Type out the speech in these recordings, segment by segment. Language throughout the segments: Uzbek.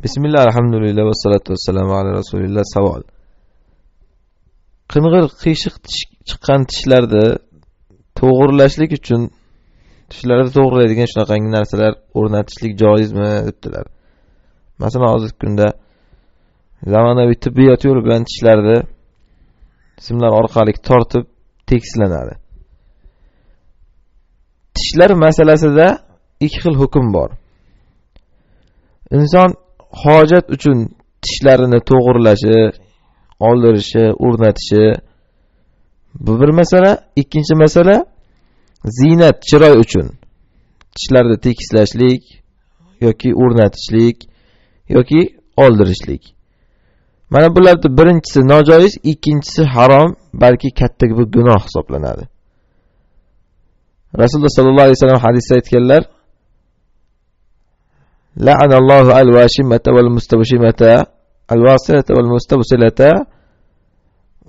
Bismillah, alhamdulillah va salatu vassalamu ala rasulillah. Savol. Qing'ir qiyshiq chiqqan tishlarni to'g'rilashlik uchun tishlarni to'g'rilaydigan shunaqangi narsalar o'rnatishlik joizmi debdilar. Masalan, hozirgi kunda zamonaviy tibbiyot yo'li bilan tishlarni simlar orqali tortib tekislanadi. Tishlar masalasida ikki xil hukm bor. Inson hojat uchun tishlarini to'g'rilashi, oldirishi, o'rnatishi bu bir masala. Ikkinchi masala ziynat, chiroy uchun tishlarni tekislashlik yoki o'rnatishlik yoki oldirishlik. Mana bularning birinchisi nojoiz, ikkinchisi harom, balki katta bir gunoh hisoblanadi. Rasululloh sallallohu alayhi vasallam hadisda aytganlar: La'anallohu al-washimata wal-mustabshimata al-wasilata wal-mustabsilata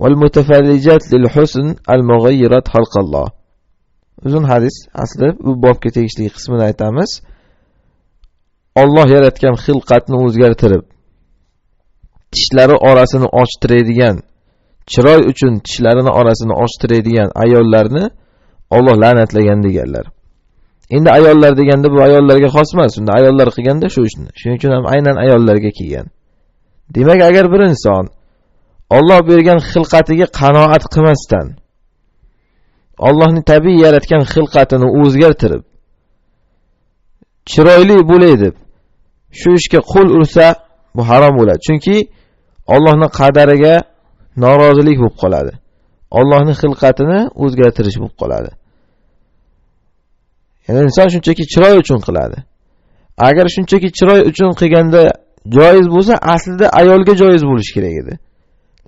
wal-mutafallijat lil-husn al-mughayyirat xalqalloh. Uzun hadis, asli bu bobga tegishli qismini aytamiz. Alloh yaratgan xilqatni o'zgartirib, tishlari orasini ochtiradigan, chiroy uchun tishlarini orasini ochtiradigan ayollarni Alloh la'natlagan deganlar. Endi ayollar deganda bu ayollarga xos emas, unda ayollar qilganda shu ishni. Shuning uchun ham aynan ayollarga kelgan. Demak, agar bir inson Alloh bergan xilqatiga qanoat qilmasdan Allohning tabiiy yaratgan xilqatini o'zgartirib chiroyli bo'lay deb shu ishga qo'l ursa, bu harom bo'ladi. Chunki Allohning qadariga norozilik bo'lib qoladi. Allohning xilqatini o'zgartirish bo'lib qoladi. Ya'ni inson shunchaki chiroy uchun qiladi. Agar shunchaki chiroy uchun qilganda joiz bo'lsa, aslida ayolga joiz bo'lishi kerak edi.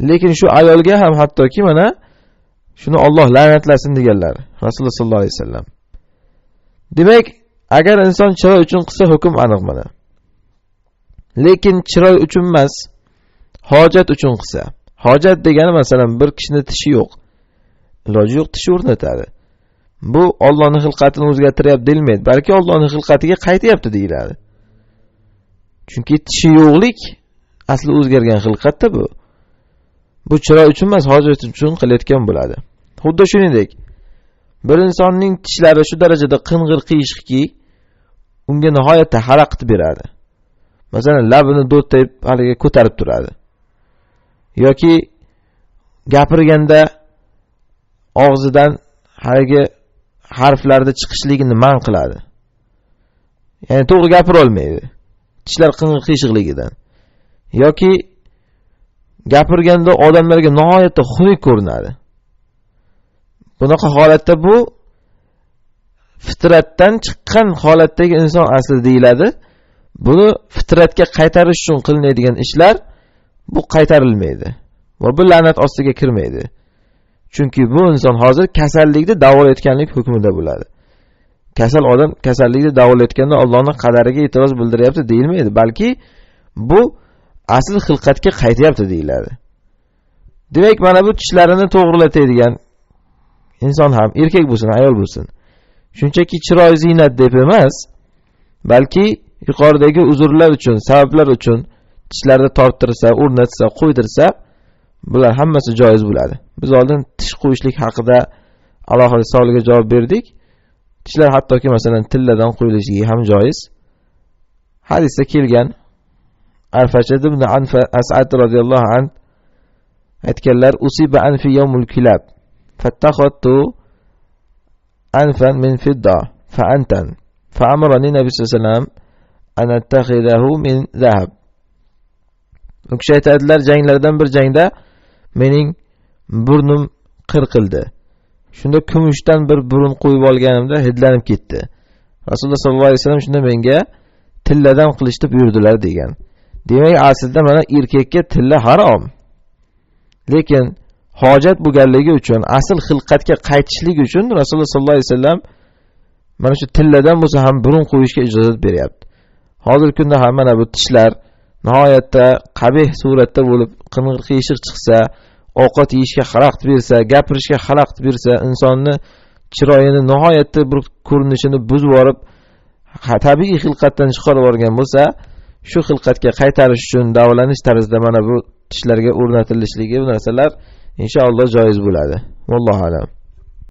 Lekin shu ayolga ham hattoki mana shuni Alloh la'natlasin deganlar Rasululloh sallallohu alayhi vasallam. Demak, agar inson chiroy uchun qilsa, hukm aniq mana. Lekin chiroy uchun emas, hojat uchun qilsa. Hojat degani masalan bir kishining tishi yo'q. Iloji yo'q, tish o'rnatadi. Bu Allohning xilqatini o'zgartiryapti deyilmaydi, balki Allohning xilqatiga qaytyapti deyiladi. Chunki tishi yo'qlik asli o'zgargan xilqatda bu. Bu chiroy uchun emas, hojat uchun qilayotgan bo'ladi. Xuddi shuningdek, bir insonning tishlari shu darajada qing'ir qiyshiqki, unga nihoyatda xalaqit beradi. Masalan, labini do'ttayib haliga ko'tarib turadi. Yoki gapirganda og'zidan haligi harflarni chiqishligini man qiladi. Ya'ni to'g'ri gapira olmaydi. Tishlar qing'ir qiyshiqligidan. Yoki gapirganda odamlarga nihoyatda xunuk ko'rinadi. Bunaqa holatda bu fitratdan chiqqan holatdagi inson asli deyiladi. Buni fitratga qaytarish uchun qilinadigan ishlar bu qaytarilmaydi va bu la'nat ostiga kirmaydi. Chunki bu inson hozir kasallikni davolayotganlik hukmida bo'ladi. Kasal odam kasallikni davolayotganda Allohning qadariga e'tiroz bildiryapti deyilmaydi, balki bu asl xilqatga qaytyapti deyiladi. Demak, mana bu tishlarini to'g'rilatadigan inson ham erkak bo'lsin, ayol bo'lsin, shunchaki chiroy ziynat deb emas, balki yuqoridagi uzrlar uchun, sabablar uchun tishlarni torttirsa, o'rnatsa, qo'ydirsa, bular hammasi joiz bo'ladi. Biz oldin tish qo'yishlik haqida alohida savolga javob berdik. Tishlar hattoki masalan tilladan qo'yilishiga ham joiz. Hadisda kelgan Arfashad ibn As'ad radhiyallohu an aytganlar: "Usiba anfi yawmul kilab, fattakhadtu anfan min fidda fa antan, fa amarani Nabiy sallallohu alayhi vasallam an attakhidahu min zahab." U kishi aytadilar, janglardan bir jangda mening burnim qirqildi. Shunda kumushdan bir burun qo'yib olganimda hidlanib ketdi. Rasululloh sallallohu alayhi vasallam shunda menga tilladan qilishni buyurdilar degan. Demak, aslida mana erkakka tilla harom. Lekin hojat bo'lganligi uchun, asl xilqatga qaytishlik uchun Rasululloh sallallohu alayhi vasallam mana shu tilladan bo'lsa ham burun qo'yishga ijozat beryapti. Hozirgi kunda ham mana bu tishlar nihoyatda qabih suratda bo'lib, qing'ir qiyshiq chiqsa, ovqat yeyishga xalaqit bersa, gapirishga xalaqit bersa, insonni chiroyini nihoyatda bir ko'rinishini buzib yorib, tabiiy xilqatdan chiqarib yuborgan bo'lsa, shu xilqatga qaytarish uchun davolanish tarzida mana bu tishlarga o'rnatilishligi bu narsalar inshaalloh joiz bo'ladi. Vallohu alam.